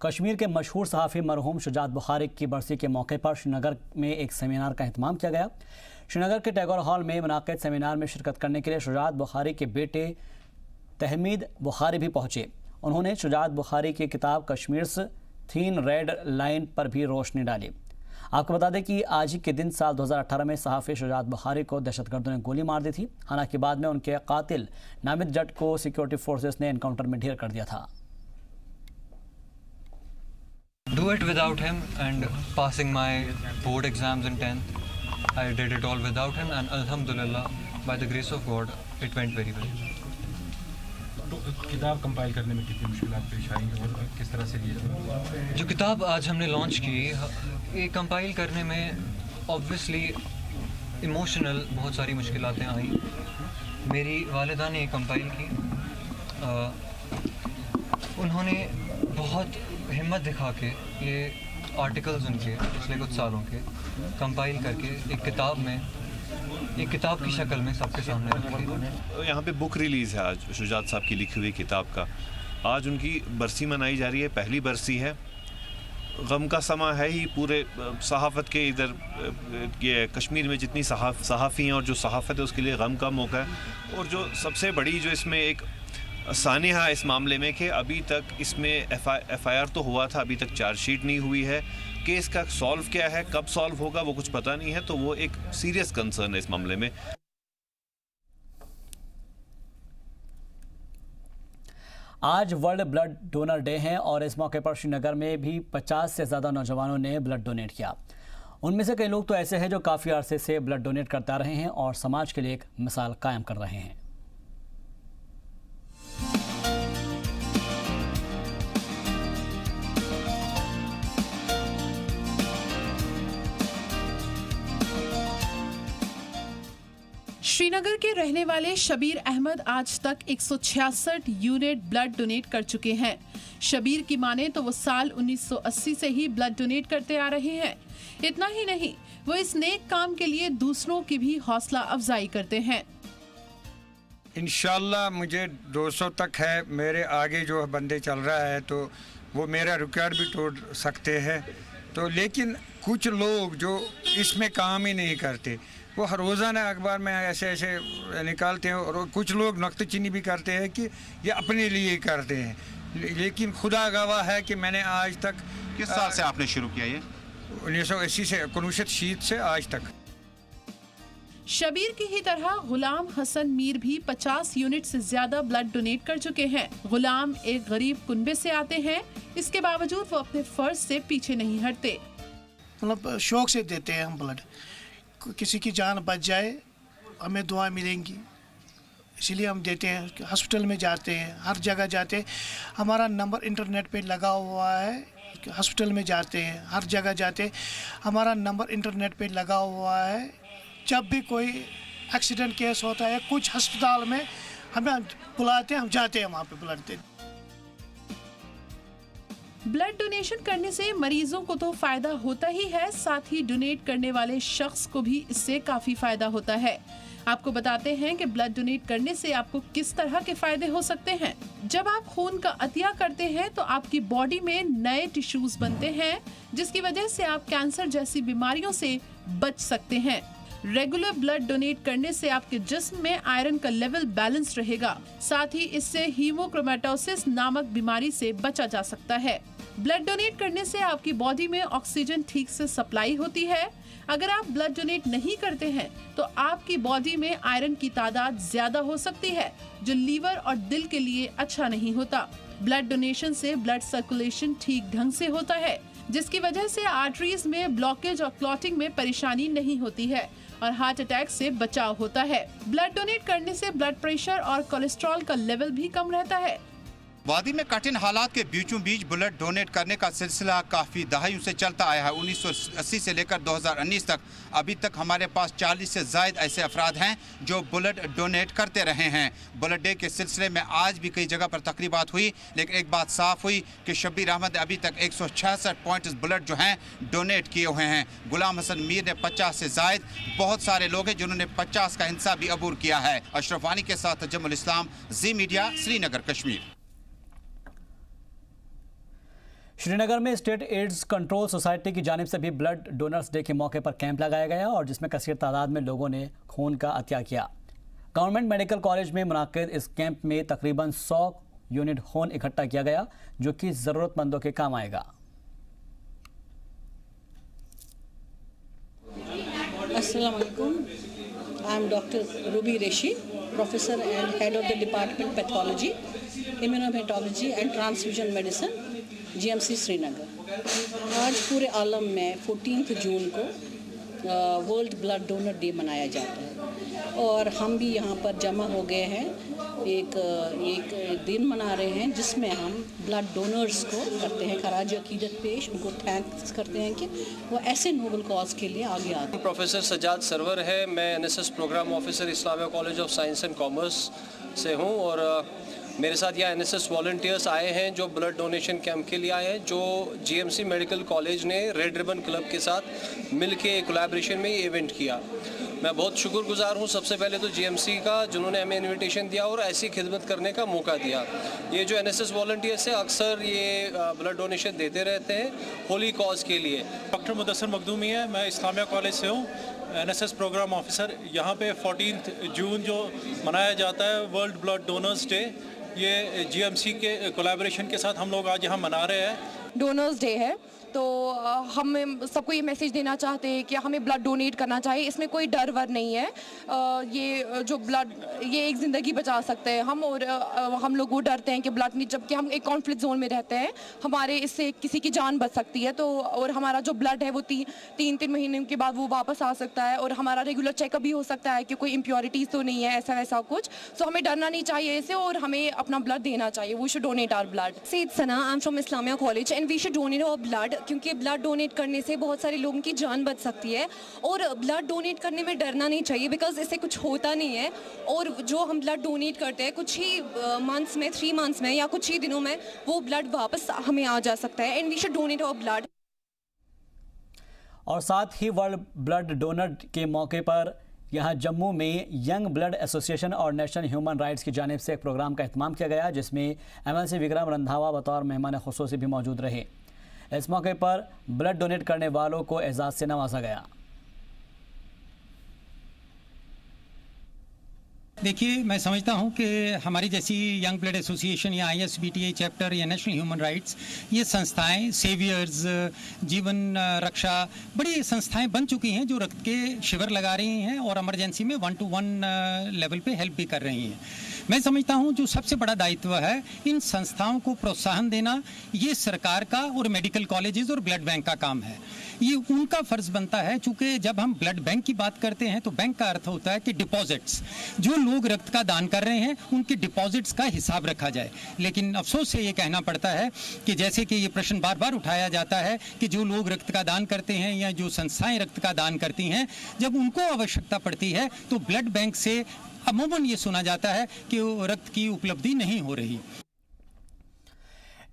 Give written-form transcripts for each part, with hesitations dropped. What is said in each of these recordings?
कश्मीर के मशहूर सहाफ़ी मरहूम शुजात बुखारी की बरसी के मौके पर श्रीनगर में एक सेमिनार का एहतमाम किया गया। श्रीनगर के टैगोर हॉल में मुनाक़िद सेमिनार में शिरकत करने के लिए शुजात बुखारी के बेटे तहमीद बुखारी भी पहुँचे। उन्होंने शुजात बुखारी की किताब कश्मीर्स थीन रेड लाइन पर भी रोशनी डाली। आपको बता दें कि आज ही के दिन साल 2018 में सहाफ़ी शुजात बुखारी को दहशतगर्दों ने गोली मार दी थी। हालांकि बाद में उनके कातिल नामिद जट को सिक्योरिटी फोर्सेस ने एनकाउंटर में ढेर कर दिया था। Do it without him and passing my board exams in 10th. I did it all without him and Alhamdulillah, by the grace of God, it went very well. तो किताब compile करने में कितनी मुश्किलात पेश आई और किस तरह से ये जो किताब आज हमने लॉन्च की, ये कंपाइल करने में ऑब्वियसली इमोशनल बहुत सारी मुश्किलातें आई। मेरी वालिदा ने कंपाइल की, उन्होंने बहुत हिम्मत दिखा के ये आर्टिकल्स उनके पिछले कुछ सालों के कंपाइल करके एक किताब की शक्ल में सबके सामने रखी। यहाँ पे बुक रिलीज़ है आज शुजात साहब की लिखी हुई किताब का। आज उनकी बरसी मनाई जा रही है, पहली बरसी है। गम का समा है ही पूरे सहाफ़त के। इधर ये कश्मीर में जितनी सहाफ़ी हैं और जो सहाफ़त है उसके लिए गम का मौका है। और जो सबसे बड़ी जो इसमें एक सानिया इस मामले में कि अभी तक इसमें एफआईआर तो हुआ था, अभी तक चार्जशीट नहीं हुई है। केस का सॉल्व क्या है, कब सॉल्व होगा वो कुछ पता नहीं है। तो वो एक सीरियस कंसर्न है इस मामले में। आज वर्ल्ड ब्लड डोनर डे है और इस मौके पर श्रीनगर में भी 50 से ज़्यादा नौजवानों ने ब्लड डोनेट किया। उनमें से कई लोग तो ऐसे हैं जो काफ़ी अरसे से ब्लड डोनेट करते आ रहे हैं और समाज के लिए एक मिसाल कायम कर रहे हैं। श्रीनगर के रहने वाले शबीर अहमद आज तक 166 यूनिट ब्लड डोनेट कर चुके हैं। शबीर की माने तो वो साल 1980 से ही ब्लड डोनेट करते आ रहे हैं। इतना ही नहीं, वो इस नेक काम के लिए दूसरों की भी हौसला अफजाई करते हैं। इंशाल्लाह मुझे 200 तक है। मेरे आगे जो बंदे चल रहा है तो वो मेरा रिकॉर्ड भी तोड़ सकते हैं। तो लेकिन कुछ लोग जो इसमें काम ही नहीं करते, वो हर रोज़ाना अखबार में ऐसे निकालते हैं और कुछ लोग नुक्ताचीनी भी करते हैं कि ये अपने लिए करते हैं। लेकिन खुदा गवाह है कि मैंने आज तक। किस साल से आपने शुरू किया ये? 1980 से 1960 से आज तक। शबीर की ही तरह गुलाम हसन मीर भी 50 यूनिट से ज्यादा ब्लड डोनेट कर चुके हैं। गुलाम एक गरीब कुनबे से आते हैं, इसके बावजूद वो अपने फर्ज से पीछे नहीं हटते। मतलब शौक से देते हैं हम ब्लड। किसी की जान बच जाए हमें दुआ मिलेंगी, इसीलिए हम देते हैं। हॉस्पिटल में जाते हैं, हर जगह जाते हैं। हमारा नंबर इंटरनेट पे लगा हुआ है। हॉस्पिटल में जाते हैं, हर जगह जाते हैं। हमारा नंबर इंटरनेट पे लगा हुआ है। जब भी कोई एक्सीडेंट केस होता है कुछ अस्पताल में हमें बुलाते हैं, हम जाते हैं वहाँ पे ब्लड देने। ब्लड डोनेशन करने से मरीजों को तो फायदा होता ही है, साथ ही डोनेट करने वाले शख्स को भी इससे काफी फायदा होता है। आपको बताते हैं कि ब्लड डोनेट करने से आपको किस तरह के फायदे हो सकते हैं। जब आप खून का अतिया करते हैं तो आपकी बॉडी में नए टिश्यूज बनते हैं, जिसकी वजह से आप कैंसर जैसी बीमारियों से बच सकते हैं। रेगुलर ब्लड डोनेट करने से आपके जिस्म में आयरन का लेवल बैलेंस रहेगा। साथ ही इससे हीमोक्रोमेटोसिस नामक बीमारी से बचा जा सकता है। ब्लड डोनेट करने से आपकी बॉडी में ऑक्सीजन ठीक से सप्लाई होती है। अगर आप ब्लड डोनेट नहीं करते हैं तो आपकी बॉडी में आयरन की तादाद ज्यादा हो सकती है, जो लीवर और दिल के लिए अच्छा नहीं होता। ब्लड डोनेशन से ब्लड सर्कुलेशन ठीक ढंग से होता है, जिसकी वजह से आर्टरीज में ब्लॉकेज और क्लॉटिंग में परेशानी नहीं होती है और हार्ट अटैक से बचाव होता है। ब्लड डोनेट करने से ब्लड प्रेशर और कोलेस्ट्रॉल का लेवल भी कम रहता है। वादी में कठिन हालात के बीचों बीच ब्लड डोनेट करने का सिलसिला काफ़ी दहाइयों से चलता आया है। 1980 से लेकर 2019 तक अभी तक हमारे पास 40 से ज़ायद ऐसे अफराद हैं जो ब्लड डोनेट करते रहे हैं। ब्लड डे के सिलसिले में आज भी कई जगह पर तकरीबात हुई, लेकिन एक बात साफ हुई कि शबीर अहमद अभी तक 166 पॉइंट्स ब्लड जो हैं डोनेट किए हुए हैं। गुलाम हसन मीर ने 50 से ज़ायद, बहुत सारे लोग हैं जिन्होंने 50 का हिस्सा भी अबूर किया है। अशरफ वानी के साथ तजम्मुल इस्लाम, जी मीडिया, श्रीनगर, कश्मीर। श्रीनगर में स्टेट एड्स कंट्रोल सोसाइटी की जानिब से भी ब्लड डोनर्स डे के मौके पर कैंप लगाया गया और जिसमें कसीर तादाद में लोगों ने खून का अतिया किया। गवर्नमेंट मेडिकल कॉलेज में मुनाकिद इस कैंप में तकरीबन 100 यूनिट खून इकट्ठा किया गया जो कि ज़रूरतमंदों के काम आएगा। Assalamu alaikum. I am Dr. Ruby Reshi, Professor and Head of the Department Pathology, Immunohematology and Transfusion Medicine, GMC Srinagar. आज पूरे आलम में 14 जून को वर्ल्ड ब्लड डोनर डे मनाया जाता है और हम भी यहाँ पर जमा हो गए हैं। एक दिन मना रहे हैं जिसमें हम ब्लड डोनर्स को करते हैं खराज अकीदत पेश, उनको थैंक्स करते हैं कि वो ऐसे नोबल कॉज के लिए आगे आते हैं। प्रोफेसर सजाद सरवर है, मैं NSS programme officer Islamia college of science and commerce से हूँ और मेरे साथ यहाँ एनएसएस वॉलंटियर्स आए हैं जो ब्लड डोनेशन कैंप के लिए आए हैं, जो जीएमसी मेडिकल कॉलेज ने रेड रिबन क्लब के साथ मिलके कोलैबोरेशन में ये इवेंट किया। मैं बहुत शुक्रगुजार हूँ सबसे पहले तो जीएमसी का जिन्होंने हमें इनविटेशन दिया और ऐसी खिदमत करने का मौका दिया। ये जो एनएसएस वॉलंटियर्स हैं अक्सर ये ब्लड डोनेशन देते रहते हैं होली कॉज के लिए। डॉक्टर मुदस्सर मखदूमी है, मैं इस्लामिया कॉलेज से हूँ, एनएसएस प्रोग्राम ऑफिसर। यहाँ पे 14 जून जो मनाया जाता है वर्ल्ड ब्लड डोनर्स डे, ये जीएमसी के कोलैबोरेशन के साथ हम लोग आज यहाँ मना रहे हैं। डोनर्स डे है तो हम सबको ये मैसेज देना चाहते हैं कि हमें ब्लड डोनेट करना चाहिए। इसमें कोई डर वर नहीं है। ये जो ब्लड ये एक ज़िंदगी बचा सकते हैं हम, और हम लोग वो डरते हैं कि ब्लड नहीं, जबकि हम एक कॉन्फ्लिक्ट जोन में रहते हैं, हमारे इससे किसी की जान बच सकती है। तो और हमारा जो ब्लड है वो तीन महीने के बाद वो वापस आ सकता है और हमारा रेगुलर चेकअप भी हो सकता है कि कोई इम्प्योरिटीज़ तो नहीं है, ऐसा वैसा कुछ। सो हमें डरना नहीं चाहिए इससे और हमें अपना ब्लड देना चाहिए। We should donate our blood. Syed Sana, I am from Islamia college and we should donate our blood, क्योंकि ब्लड डोनेट करने से बहुत सारे लोगों की जान बच सकती है और ब्लड डोनेट करने में डरना नहीं चाहिए बिकॉज इससे कुछ होता नहीं है। और जो हम ब्लड डोनेट करते हैं कुछ ही मंथ्स में, 3 मंथ्स में या कुछ ही दिनों में वो ब्लड वापस हमें आ जा सकता है and we should donate our blood. और साथ ही वर्ल्ड ब्लड डोनर के मौके पर यहाँ जम्मू में यंग ब्लड एसोसिएशन और नेशनल ह्यूमन राइट्स की जानिब से एक प्रोग्राम का एहतमाम किया गया जिसमें एमएलसी विक्रम रंधावा बतौर मेहमान खुसूसी भी मौजूद रहे। इस मौके पर ब्लड डोनेट करने वालों को एजाज से नवाजा गया। देखिए, मैं समझता हूं कि हमारी जैसी यंग ब्लड एसोसिएशन या ISBTA चैप्टर या नेशनल ह्यूमन राइट्स, ये संस्थाएं सेवियर्स, जीवन रक्षा, बड़ी संस्थाएं बन चुकी हैं जो रक्त के शिविर लगा रही हैं और इमरजेंसी में 1-to-1 लेवल पे हेल्प भी कर रही हैं। मैं समझता हूं जो सबसे बड़ा दायित्व है इन संस्थाओं को प्रोत्साहन देना, ये सरकार का और मेडिकल कॉलेजेस और ब्लड बैंक का काम है। ये उनका फर्ज बनता है, चूंकि जब हम ब्लड बैंक की बात करते हैं तो बैंक का अर्थ होता है कि डिपॉजिट्स, जो लोग रक्त का दान कर रहे हैं उनके डिपॉजिट्स का हिसाब रखा जाए। लेकिन अफसोस से ये कहना पड़ता है कि जैसे कि ये प्रश्न बार बार उठाया जाता है कि जो लोग रक्त का दान करते हैं या जो संस्थाएं रक्त का दान करती हैं, जब उनको आवश्यकता पड़ती है तो ब्लड बैंक से अमूमन ये सुना जाता है कि रक्त की उपलब्धि नहीं हो रही।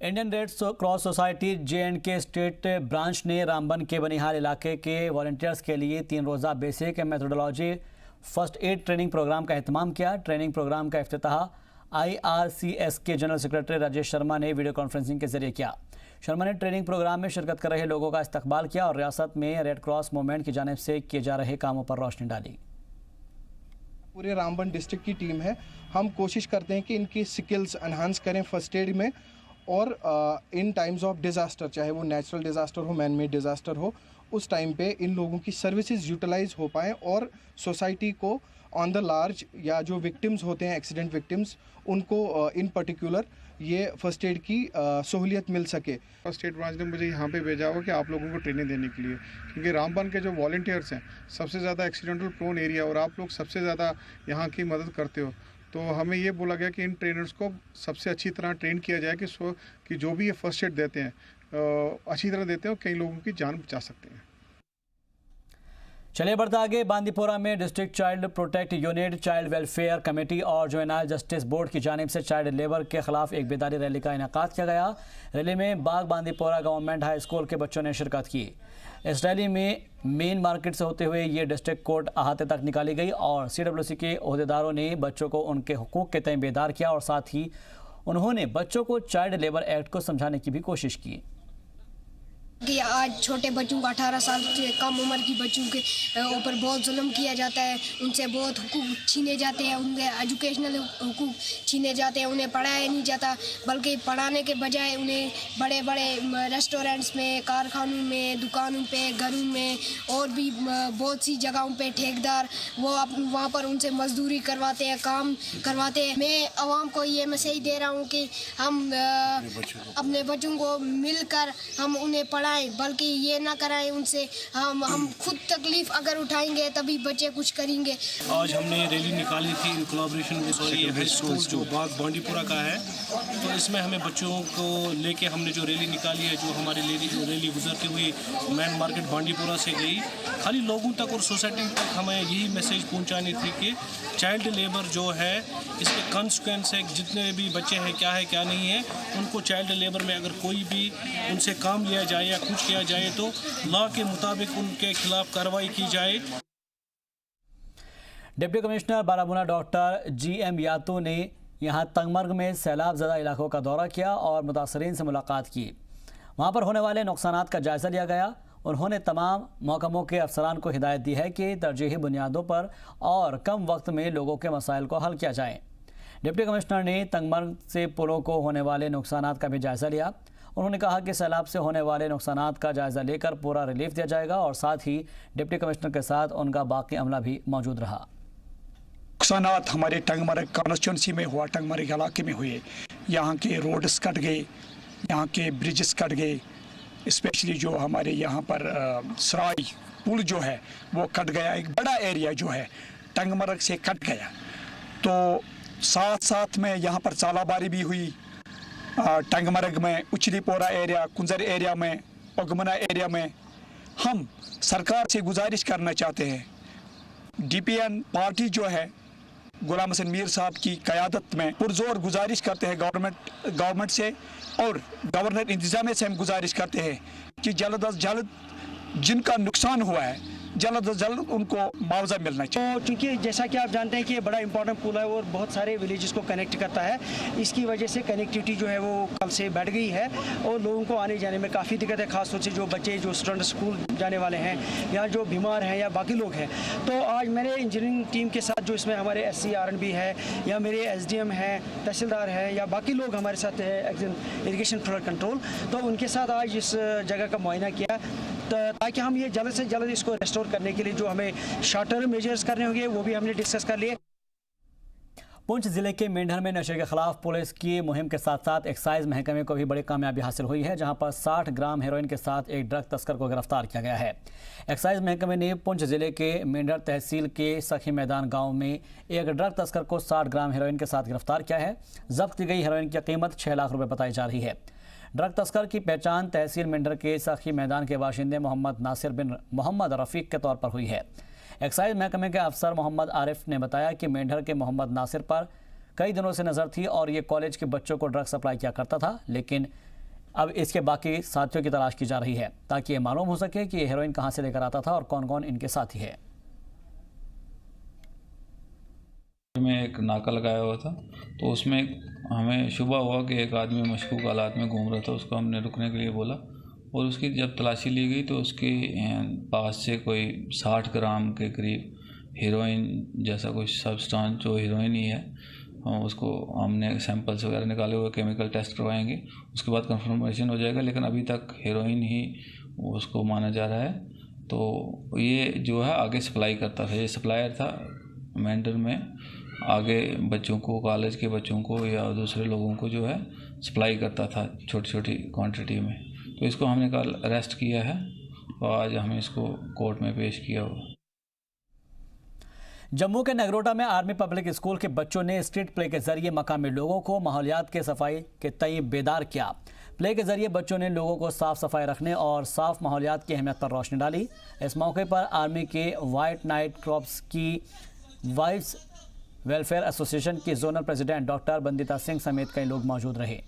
Indian red cross society J&K state branch ने रामबन के बनिहाल इलाके के वॉलंटियर्स के लिए 3 रोज़ा basic methodology first aid training programme का एहतमाम किया। ट्रेनिंग प्रोग्राम का इफ्तिताह IRCS के जनरल सेक्रेटरी राजेश शर्मा ने वीडियो कॉन्फ्रेंसिंग के जरिए किया। शर्मा ने ट्रेनिंग प्रोग्राम में शिरकत कर रहे लोगों का इस्तकबाल किया और रियासत में रेड क्रॉस मूवमेंट की जानिब से किए जा रहे कामों पर रोशनी डाली। पूरे रामबन डिस्ट्रिक्ट की टीम है, हम कोशिश करते हैं कि इनकी स्किल्स एनहांस करें फर्स्ट एड में और इन टाइम्स ऑफ डिज़ास्टर, चाहे वो नेचुरल डिज़ास्टर हो, मैन मेड डिज़ास्टर हो, उस टाइम पे इन लोगों की सर्विसेज यूटिलाइज हो पाएँ और सोसाइटी को ऑन द लार्ज या जो विक्टिम्स होते हैं एक्सीडेंट विक्टिम्स, उनको इन पर्टिकुलर ये फर्स्ट एड की सहूलियत मिल सके। फर्स्ट एड ब्रांच ने मुझे यहाँ पे भेजा हुआ कि आप लोगों को ट्रेनिंग देने के लिए, क्योंकि रामबन के जो वॉलंटियर्स हैं सबसे ज़्यादा एक्सीडेंटल प्रोन एरिया और आप लोग सबसे ज़्यादा यहाँ की मदद करते हो, तो हमें ये बोला गया कि इन ट्रेनर्स को सबसे अच्छी तरह ट्रेन किया जाए कि जो भी ये फर्स्ट एड देते हैं अच्छी तरह देते हैं और कई लोगों की जान बचा सकते हैं। चलिए बढ़ता आगे। बांदीपोरा में district child protect unit, child welfare committee और जुवेनाइल जस्टिस बोर्ड की जानिब से चाइल्ड लेबर के खिलाफ एक बेदारी रैली का इनेकाद किया गया। रैली में बाग बांदीपोरा गवर्नमेंट हाई स्कूल के बच्चों ने शिरकत की। इस रैली में मेन मार्केट से होते हुए ये डिस्ट्रिक्ट कोर्ट अहाते तक निकाली गई और CWC के ओहदेदारों ने बच्चों को उनके हुकूक के तय बेदार किया और साथ ही उन्होंने बच्चों को चाइल्ड लेबर एक्ट को समझाने की भी कोशिश की। कि आज छोटे बच्चों को 18 साल से कम उम्र की बच्चों के ऊपर बहुत जुल्म किया जाता है, उनसे बहुत हुकूक छीने जाते हैं, उनके एजुकेशनल हुकूक छीने जाते हैं, उन्हें पढ़ाया नहीं जाता, बल्कि पढ़ाने के बजाय उन्हें बड़े बड़े रेस्टोरेंट्स में, कारखानों में, दुकानों पे, घरों में और भी बहुत सी जगहों पे ठेकेदार वो वहाँ पर उनसे मजदूरी करवाते हैं, काम करवाते हैं। मैं आवाम को ये मैसेज दे रहा हूँ कि हम अपने बच्चों को मिलकर हम उन्हें पढ़ाएं, बल्कि ये ना कराएं उनसे। हम खुद तकलीफ अगर उठाएंगे तभी बच्चे कुछ करेंगे। आज हमने रैली निकाली थी इन कोलैबोरेशन में हाई स्कूल जो बाग बांडीपुरा का है, तो इसमें हमें बच्चों को लेके हमने जो रैली निकाली है, जो हमारी रैली गुजरती हुई मैन मार्केट बांडीपुरा से गई, खाली लोगों तक और सोसाइटी तक हमें यही मैसेज पहुंचानी थी कि चाइल्ड लेबर जो है इसके कॉन्सिक्वेंस है, जितने भी बच्चे हैं क्या है क्या नहीं है, उनको चाइल्ड लेबर में अगर कोई भी उनसे काम लिया जाए या कुछ किया जाए तो लॉ के मुताबिक उनके खिलाफ कार्रवाई की जाए। Deputy commissioner Baramulla doctor GM यातो ने यहां तंगमर्ग में सैलाब ज़दा इलाकों का दौरा किया और मुतासरीन से मुलाकात की। वहां पर होने वाले नुकसानात का जायज़ा लिया गया। उन्होंने तमाम महकमों के अफसरान को हिदायत दी है कि तरजीही बुनियादों पर और कम वक्त में लोगों के मसाइल को हल किया जाए। डिप्टी कमिश्नर ने तंगमर्ग से पुलों को होने वाले नुकसानात का भी जायज़ा लिया। उन्होंने कहा कि सैलाब से होने वाले नुकसानात का जायज़ा लेकर पूरा रिलीफ दिया जाएगा और साथ ही डिप्टी कमिश्नर के साथ उनका बाकी अमला भी मौजूद रहा। नुकसानात हमारे टंगमर्ग कॉन्स्टिट्यूंसी में हुआ, टंगमर्ग इलाके में हुए। यहाँ के रोड्स कट गए, यहाँ के ब्रिजेस कट गए, स्पेशली जो हमारे यहाँ पर सराय पुल जो है वो कट गया। एक बड़ा एरिया जो है टंगमर्ग से कट गया। तो साथ साथ में यहाँ पर चालाबारी भी हुई। टंगमर्ग में उचलीपोरा एरिया, कुंजर एरिया में, ओगमना एरिया में हम सरकार से गुजारिश करना चाहते हैं, DPN पार्टी जो है गुलाम हसन मीर साहब की क़यादत में पुरजोर गुजारिश करते हैं गवर्नमेंट से और गवर्नर इंतजामिया से हम गुजारिश करते हैं कि जल्द अज जल्द जिनका नुकसान हुआ है जल्द अज जल्द उनको मुआवजा मिलना चाहिए। तो चूँकि जैसा कि आप जानते हैं कि ये बड़ा इंपॉर्टेंट पुल है और बहुत सारे विलेजेस को कनेक्ट करता है, इसकी वजह से कनेक्टिविटी जो है वो कल से बढ़ गई है और लोगों को आने जाने में काफ़ी दिक्कत है, खासतौर से जो बच्चे जो स्टूडेंट स्कूल जाने वाले हैं या जो बीमार हैं या बाकी लोग हैं। तो आज मेरे इंजीनियरिंग टीम के साथ जो इसमें हमारे SC RNB है या मेरे SDM हैं, तहसीलदार हैं या बाकी लोग हमारे साथ है इरिगेशन फ्लड कंट्रोल, तो उनके साथ आज इस जगह का मुआयना किया ताकि हम ये जल्द से जल्द इसको रेस्टोर करने के लिए जो हमें शॉर्ट टर्म मेजर्स करने होंगे वो भी हमने डिस्कस कर लिए। पुंछ जिले के मेंढर में नशे के खिलाफ पुलिस की मुहिम के साथ साथ एक्साइज महकमे को भी बड़ी कामयाबी हासिल हुई है, जहां पर 60 ग्राम हेरोइन के साथ एक ड्रग तस्कर को गिरफ्तार किया गया है। एक्साइज महकमे ने पुंछ जिले के मेंढर तहसील के सखी मैदान गांव में एक ड्रग तस्कर को 60 ग्राम हेरोइन के साथ गिरफ्तार किया है। जब्त की गई हेरोइन की कीमत 6 लाख रुपए बताई जा रही है। ड्रग तस्कर की पहचान तहसील मेंढर के सखी मैदान के बाशिंदे मोहम्मद नासिर बिन मोहम्मद रफ़ीक के तौर पर हुई है। एक्साइज महकमे के अफसर मोहम्मद आरिफ ने बताया कि मेंढर के मोहम्मद नासिर पर कई दिनों से नज़र थी और ये कॉलेज के बच्चों को ड्रग सप्लाई किया करता था, लेकिन अब इसके बाकी साथियों की तलाश की जा रही है ताकि ये मालूम हो सके कि ये हेरोइन कहाँ से लेकर आता था और कौन कौन इनके साथी है। में एक नाका लगाया हुआ था, तो उसमें हमें शुबा हुआ कि एक आदमी मशकूक हालात में घूम रहा था। उसको हमने रुकने के लिए बोला और उसकी जब तलाशी ली गई तो उसके पास से कोई 60 ग्राम के करीब हीरोइन जैसा कुछ सब्सटेंस जो हीरोइन ही है, उसको हमने सैंपल्स वगैरह निकाले हुए केमिकल टेस्ट करवाएंगे, उसके बाद कंफर्मेशन हो जाएगा। लेकिन अभी तक हीरोइन ही उसको माना जा रहा है। तो ये जो है आगे सप्लाई करता था, ये सप्लायर था मेंढर में, आगे बच्चों को, कॉलेज के बच्चों को या दूसरे लोगों को जो है सप्लाई करता था छोटी छोटी क्वांटिटी में। तो इसको हमने कल अरेस्ट किया है और आज हमें इसको कोर्ट में पेश किया हुआ। जम्मू के नगरोटा में आर्मी पब्लिक स्कूल के बच्चों ने स्ट्रीट प्ले के जरिए मकामी लोगों को माहौलियात के सफाई के तय बेदार किया। प्ले के जरिए बच्चों ने लोगों को साफ सफाई रखने और साफ माहौलियात की अहमियत पर रोशनी डाली। इस मौके पर आर्मी के वाइट नाइट क्रॉप्स की वाइव्स वेलफेयर एसोसिएशन की zonal president doctor Bandita Singh समेत कई लोग मौजूद रहे।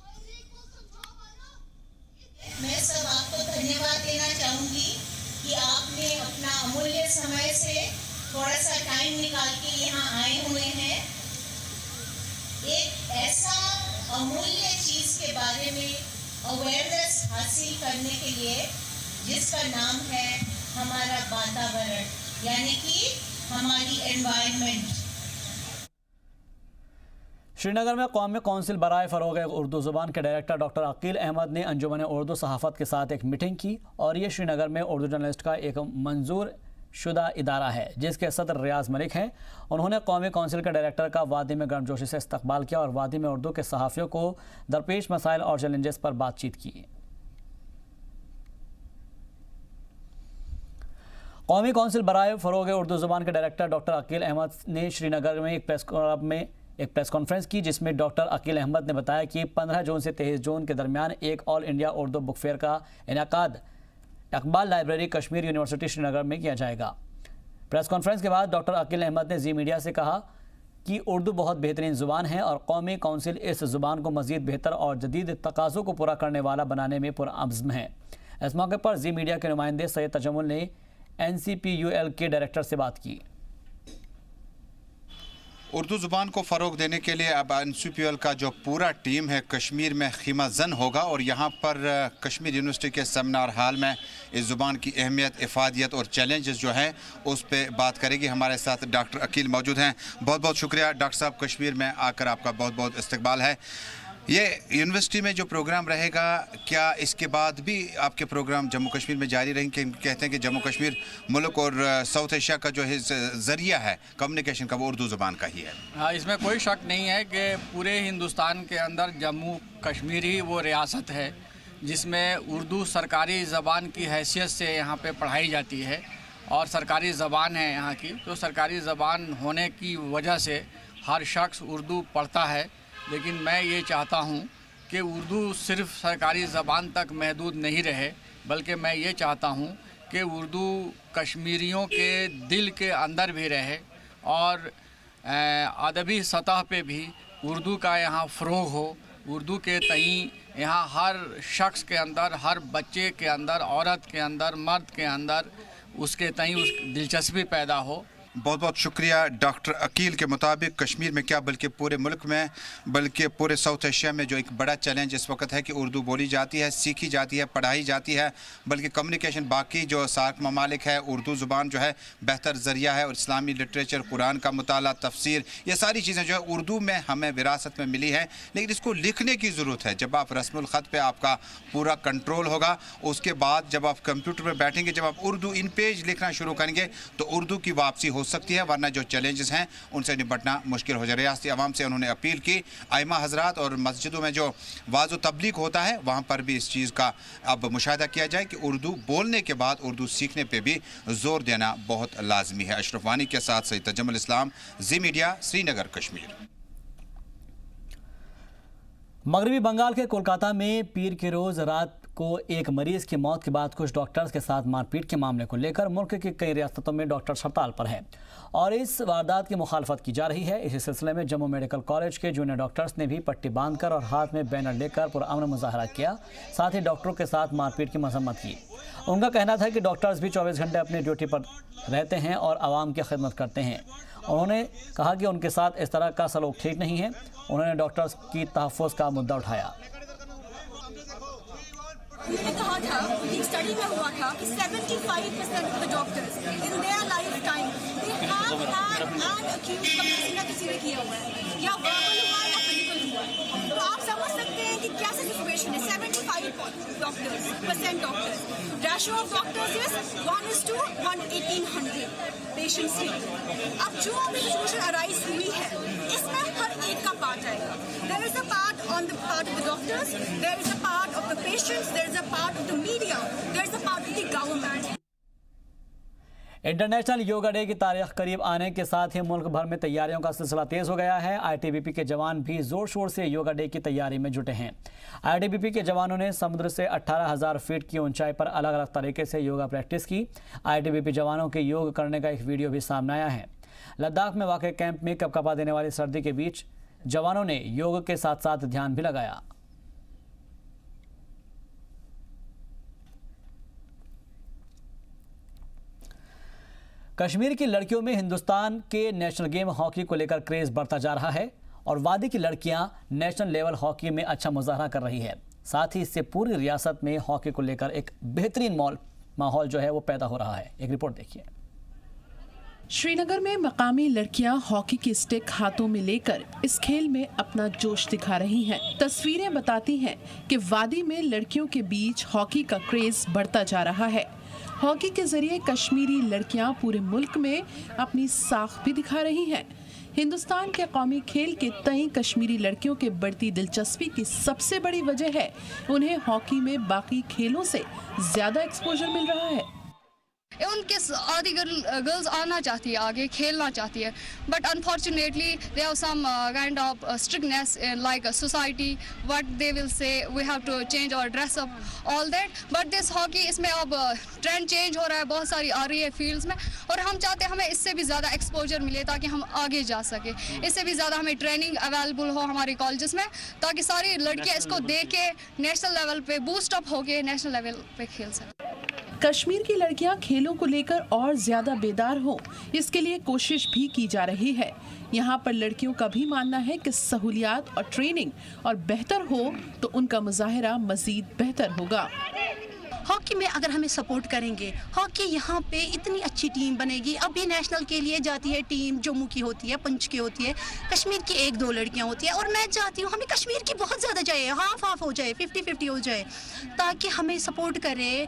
मैं सब आपको धन्यवाद देना चाहूँगी कि आपने अपना अमूल्य समय से थोड़ा सा टाइम निकाल के यहाँ आए हुए हैं। एक ऐसा अमूल्य चीज़ के बारे में अवेयरनेस हासिल करने के लिए जिसका नाम है हमारा वातावरण, यानी कि हमारी एनवायरनमेंट। श्रीनगर में कौमी कौंसिल बराए फ़रोग़ उर्दू ज़ुबान के डायरेक्टर डॉक्टर अकील अहमद ने अंजुमन उर्दू सहाफ़त के साथ एक मीटिंग की और ये श्रीनगर में उर्दू जर्नलिस्ट का एक मंजूर शुदा इदारा है जिसके सदर रियाज मलिक हैं। उन्होंने कौमी कौंसिल के डायरेक्टर का वादी में गर्मजोशी से इस्तकबाल किया और वादी में उर्दू के सहाफ़ियों को दरपेश मसाइल और चैलेंजेस पर बातचीत की। कौमी कौंसिल बराए फ़रोग़ उर्दू ज़ुबान के डायरेक्टर डॉक्टर अकील अहमद ने श्रीनगर में एक प्रेस कॉन्फ्रेंस की जिसमें डॉक्टर अकील अहमद ने बताया कि 15 जून से 23 जून के दरमियान एक all India Urdu book fair का इनेकाद इकबाल लाइब्रेरी कश्मीर यूनिवर्सिटी श्रीनगर में किया जाएगा। प्रेस कॉन्फ्रेंस के बाद डॉक्टर अकील अहमद ने जी मीडिया से कहा कि उर्दू बहुत बेहतरीन ज़ुबान है और कौमी कौंसिल इस ज़ुबान को मज़ीद बेहतर और जदीद तकाज़ों को पूरा करने वाला बनाने में पुरअज़्म है। इस मौके पर जी मीडिया के नुमाइंदे सैयद तजम्मुल ने NCPUL के डायरेक्टर से बात की। उर्दू ज़ुबान को फ़रोग देने के लिए अब NCPUL का जो पूरा टीम है कश्मीर में खीमा जन होगा और यहाँ पर कश्मीर यूनिवर्सिटी के सेमिनार हॉल में इस ज़ुबान की अहमियत, इफ़ादियत और चैलेंजेस जो हैं उस पर बात करेगी। हमारे साथ डॉक्टर अकील मौजूद हैं। बहुत बहुत शुक्रिया डॉक्टर साहब, कश्मीर में आकर आपका बहुत बहुत इस्तकबाल है। ये यूनिवर्सिटी में जो प्रोग्राम रहेगा, क्या इसके बाद भी आपके प्रोग्राम जम्मू कश्मीर में जारी रहेंगे? कहते हैं कि जम्मू कश्मीर मुल्क और साउथ एशिया का जो है ज़रिया है कम्युनिकेशन का वो उर्दू ज़ुबान का ही है। हाँ, इसमें कोई शक नहीं है कि पूरे हिंदुस्तान के अंदर जम्मू कश्मीर ही वो रियासत है जिसमें उर्दू सरकारी ज़बान की हैसियत से यहाँ पे पढ़ाई जाती है और सरकारी ज़बान है यहाँ की। तो सरकारी ज़बान होने की वजह से हर शख्स उर्दू पढ़ता है, लेकिन मैं ये चाहता हूँ कि उर्दू सिर्फ़ सरकारी ज़बान तक महदूद नहीं रहे, बल्कि मैं ये चाहता हूँ कि उर्दू कश्मीरियों के दिल के अंदर भी रहे और अदबी सतह पे भी उर्दू का यहाँ फ़रोग़ हो। उर्दू के तई यहाँ हर शख्स के अंदर, हर बच्चे के अंदर, औरत के अंदर, मर्द के अंदर उसके तई उस दिलचस्पी पैदा हो। बहुत बहुत शुक्रिया। डॉक्टर अकील के मुताबिक कश्मीर में क्या बल्कि पूरे मुल्क में, बल्कि पूरे साउथ एशिया में जो एक बड़ा चैलेंज इस वक्त है कि उर्दू बोली जाती है, सीखी जाती है, पढ़ाई जाती है, बल्कि कम्युनिकेशन बाकी जो सार्क ममालिक है उर्दू ज़ुबान जो है बेहतर ज़रिया है और इस्लामी लिटरेचर, कुरान का मुताला, तफसीर, ये सारी चीज़ें जो है उर्दू में हमें विरासत में मिली है, लेकिन इसको लिखने की ज़रूरत है। जब आप रस्मुल ख़त पर आपका पूरा कंट्रोल होगा, उसके बाद जब आप कंप्यूटर पर बैठेंगे, जब आप उर्दू इन पेज लिखना शुरू करेंगे तो उर्दू की वापसी हो सकती है, वरना जो चैलेंजेस हैं उनसे निपटना मुश्किल हो जाए। रियासती आवाम से उन्होंने अपील की आइमा हजरात और मस्जिदों में जो वाज़ तबलीग होता है वहाँ पर भी इस चीज़ का अब मुशाहिदा किया जाए कि उर्दू बोलने के बाद उर्दू सीखने पर भी जोर देना बहुत लाजमी है। अशरफ वानी के साथ सैयद तजम्मुल इस्लाम, जी मीडिया, श्रीनगर, कश्मीर। मगरबी बंगाल के कोलकाता में पीर के रोज़ रात को एक मरीज की मौत के बाद कुछ डॉक्टर्स के साथ मारपीट के मामले को लेकर मुल्क की कई रियासतों में डॉक्टर्स हड़ताल पर हैं और इस वारदात की मुखालफत की जा रही है। इसी सिलसिले में जम्मू मेडिकल कॉलेज के जूनियर डॉक्टर्स ने भी पट्टी बांधकर और हाथ में बैनर लेकर पुरअमन मुजाहरा किया, साथ ही डॉक्टरों के साथ मारपीट की मजम्मत की। उनका कहना था कि डॉक्टर्स भी 24 घंटे अपनी ड्यूटी पर रहते हैं और आवाम की खिदमत करते हैं। उन्होंने कहा कि उनके साथ इस तरह का सलूक ठीक नहीं है। उन्होंने डॉक्टर्स की तहफ़्फ़ुज़ का मुद्दा उठाया। उन्होंने कहा था, एक स्टडी में हुआ था कि 75% of the doctors in their lifetime they have had an accuse का किसी ना किसी ने किया हुआ है, या वर्बल हुआ है या फिजिकल हुआ है। तो आप समझ सकते हैं कि कैसे सिचुएशन है। 75% doctors, ratio of doctors is 1:1800 patients की। अब जो भी सिचुएशन अराइज हुई है इसमें हर एक का पार्ट आएगा। There is a part on the part of the doctors, there is a part of the patients, there is a part of the media, there is a part of the government. International yoga day की तारीख करीब आने के साथ ही मुल्क भर में तैयारियों का सिलसिला तेज हो गया है। ITBP के जवान भी जोर शोर से योगा डे की तैयारी में जुटे हैं। ITBP के जवानों ने समुद्र से 18,000 फीट की ऊंचाई पर अलग अलग तरीके से योगा प्रैक्टिस की। ITBP जवानों के योग करने का एक वीडियो भी सामने आया है। लद्दाख में वाक़ कैंप में कपकपा देने वाली सर्दी के बीच जवानों ने योग के साथ साथ ध्यान भी लगाया। कश्मीर की लड़कियों में हिंदुस्तान के नेशनल गेम हॉकी को लेकर क्रेज बढ़ता जा रहा है और वादी की लड़कियां नेशनल लेवल हॉकी में अच्छा मुजाहरा कर रही है। साथ ही इससे पूरी रियासत में हॉकी को लेकर एक बेहतरीन माहौल माहौल जो है वो पैदा हो रहा है। एक रिपोर्ट देखिए। श्रीनगर में मकामी लड़कियां हॉकी की स्टिक हाथों में लेकर इस खेल में अपना जोश दिखा रही हैं। तस्वीरें बताती हैं कि वादी में लड़कियों के बीच हॉकी का क्रेज बढ़ता जा रहा है। हॉकी के जरिए कश्मीरी लड़कियां पूरे मुल्क में अपनी साख भी दिखा रही हैं। हिंदुस्तान के कौमी खेल के तय कश्मीरी लड़कियों के बढ़ती दिलचस्पी की सबसे बड़ी वजह है उन्हें हॉकी में बाकी खेलों से ज्यादा एक्सपोजर मिल रहा है। उनके आधी गर्ल्स आना चाहती है, आगे खेलना चाहती है, but unfortunately they have some kind of strictness like society what they will say we have to change our dress up all that, but this hockey इसमें अब ट्रेंड चेंज हो रहा है, बहुत सारी आ रही है फील्ड्स में, और हम चाहते हैं हमें इससे भी ज़्यादा एक्सपोजर मिले ताकि हम आगे जा सके, इससे भी ज़्यादा हमें ट्रेनिंग अवेलेबल हो हमारे कॉलेजेस में ताकि सारी लड़कियाँ इसको देख के नेशनल लेवल पे बूस्ट अप होके नेशनल लेवल पे खेल सकें। कश्मीर की लड़कियां खेलों को लेकर और ज्यादा बेदार हो, इसके लिए कोशिश भी की जा रही है। यहाँ पर लड़कियों का भी मानना है कि सहूलियात और ट्रेनिंग और बेहतर हो तो उनका मुजाहिरा मजीद बेहतर होगा। हॉकी में अगर हमें सपोर्ट करेंगे, हॉकी यहाँ पे इतनी अच्छी टीम बनेगी। अभी नेशनल के लिए जाती है टीम, जम्मू की होती है, पंच की होती है, कश्मीर की 1-2 लड़कियाँ होती है, और मैं चाहती हूँ हमें कश्मीर की बहुत ज़्यादा जाए, हाफ हो जाए, 50-50 हो जाए, ताकि हमें सपोर्ट करे,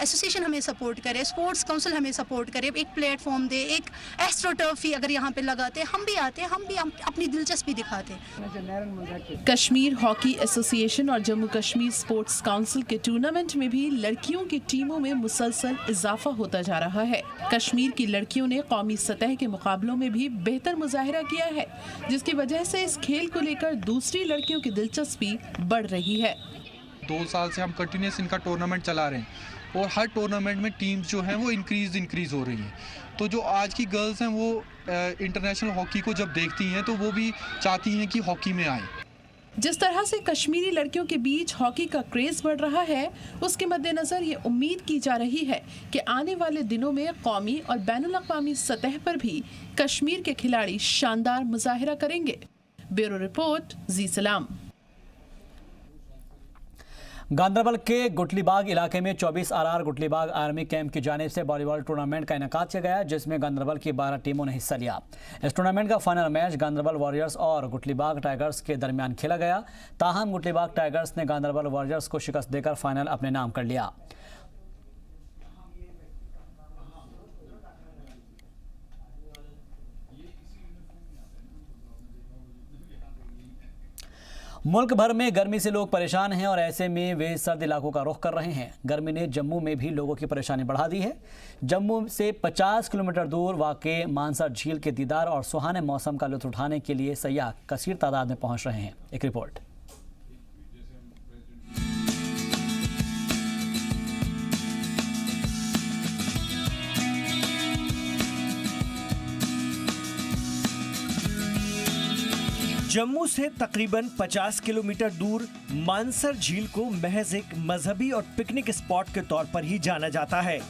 एसोसिएशन हमें सपोर्ट करे, स्पोर्ट्स काउंसिल हमें सपोर्ट करे, एक प्लेटफॉर्म दे, एक एस्ट्रोटर्फी अगर यहाँ पे लगाते, हम भी आते, हम भी अपनी दिलचस्पी दिखाते। कश्मीर हॉकी एसोसिएशन और जम्मू कश्मीर स्पोर्ट्स काउंसिल के टूर्नामेंट में भी लड़कियों की टीमों में मुसलसल इजाफा होता जा रहा है। कश्मीर की लड़कियों ने कौमी सतह के मुकाबलों में भी बेहतर मुजाहिरा किया है, जिसकी वजह से इस खेल को लेकर दूसरी लड़कियों की दिलचस्पी बढ़ रही है। 2 साल से हम कंटिन्यूस इनका टूर्नामेंट चला रहे हैं और हर टूर्नामेंट में टीम्स जो हैं वो इंक्रीज हो रही हैं। तो जो आज की गर्ल्स हैं वो इंटरनेशनल हॉकी को जब देखती हैं तो वो भी चाहती हैं कि हॉकी में आए। जिस तरह से कश्मीरी लड़कियों के बीच हॉकी का क्रेज बढ़ रहा है, उसके मद्देनजर ये उम्मीद की जा रही है कि आने वाले दिनों में कौमी और बैनुल-अक़वामी सतह पर भी कश्मीर के खिलाड़ी शानदार मुजाहिरा करेंगे। ब्यूरो रिपोर्ट, जी सलाम। गांदरबल के गुटलीबाग इलाके में 24 RR गुटलीबाग आर्मी कैंप की जानिब से वॉलीबॉल टूर्नामेंट का इनेकाद किया गया, जिसमें गांदरबल की 12 टीमों ने हिस्सा लिया। इस टूर्नामेंट का फाइनल मैच गांदरबल वॉरियर्स और गुटलीबाग टाइगर्स के दरमियान खेला गया। ताहम गुटलीबाग टाइगर्स ने गांदरबल वॉरियर्स को शिकस्त देकर फाइनल अपने नाम कर लिया। मुल्क भर में गर्मी से लोग परेशान हैं और ऐसे में वे सर्द इलाकों का रुख कर रहे हैं। गर्मी ने जम्मू में भी लोगों की परेशानी बढ़ा दी है। जम्मू से 50 किलोमीटर दूर वाक़े मानसर झील के दीदार और सुहाने मौसम का लुत्फ़ उठाने के लिए सयाह कसीर तादाद में पहुंच रहे हैं। एक रिपोर्ट। जम्मू से तकरीबन 50 किलोमीटर दूर मानसर झील को महज एक मजहबी और पिकनिक स्पॉट के तौर पर ही जाना जाता है,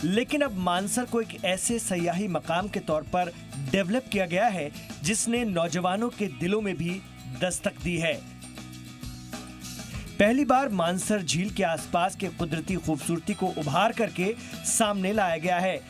लेकिन अब मानसर को एक ऐसे सयाही मकाम के तौर पर डेवलप किया गया है जिसने नौजवानों के दिलों में भी दस्तक दी है। पहली बार मानसर झील के आसपास के कुदरती खूबसूरती को उभार करके सामने लाया गया है।